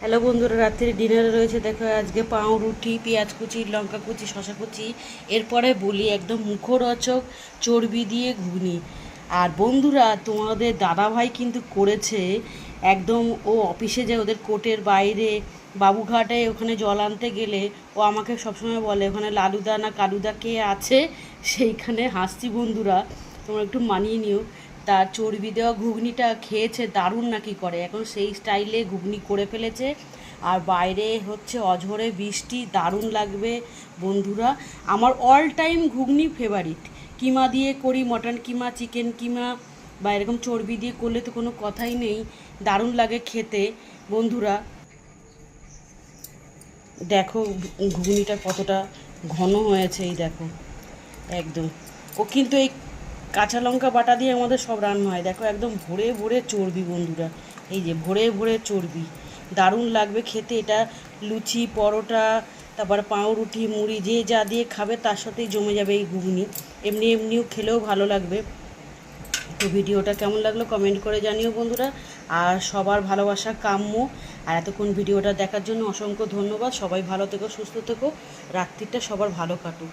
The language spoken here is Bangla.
হ্যালো বন্ধুরা, রাত্রির ডিনারে রয়েছে দেখো আজকে পাউরুটি, পেঁয়াজ কুচি, লঙ্কা কুচি, শশা কুচি। এরপরে বলি একদম মুখরোচক চর্বি দিয়ে ঘুগনি। আর বন্ধুরা, তোমাদের দাদাভাই কিন্তু করেছে একদম। ও অফিসে যায়, ওদের কোর্টের বাইরে বাবুঘাটে ওখানে জল আনতে গেলে ও আমাকে সবসময় বলে ওখানে লালুদা না কালুদা কে আছে, সেইখানে হাসছি বন্ধুরা, তোমরা একটু মানিয়ে নিও। তার চর্বি দেওয়া ঘুগনিটা খেয়েছে, দারুণ নাকি করে, এখন সেই স্টাইলে ঘুগনি করে ফেলেছে। আর বাইরে হচ্ছে অঝোরে বৃষ্টি, দারুণ লাগবে বন্ধুরা। আমার অল টাইম ঘুগনি ফেভারিট। কিমা দিয়ে করি, মটন কিমা, চিকেন কিমা, বা এরকম চর্বি দিয়ে করলে তো কোনো কথাই নেই, দারুণ লাগে খেতে বন্ধুরা। দেখো ঘুগনিটা কতটা ঘন হয়েছে, এই দেখো একদম। ও কিন্তু এই কাঁচা লঙ্কা বাটা দিয়ে আমাদের সব রান্না হয়, দেখো একদম ভরে ভরে চর্বি বন্ধুরা, এই যে ভরে ভরে চর্বি, দারুণ লাগবে খেতে এটা। লুচি, পরোটা, তারপর পাউরুটি, মুড়ি, যে যা দিয়ে খাবে তার সাথেই জমে যাবে এই ঘুগনি। এমনি এমনিও খেলেও ভালো লাগবে। তো ভিডিওটা কেমন লাগলো কমেন্ট করে জানিও বন্ধুরা। আর সবার ভালোবাসা কাম্য। আর এতক্ষণ ভিডিওটা দেখার জন্য অসংখ্য ধন্যবাদ। সবাই ভালো থেকো, সুস্থ থেকো, রাত্রিটা সবার ভালো কাটুক।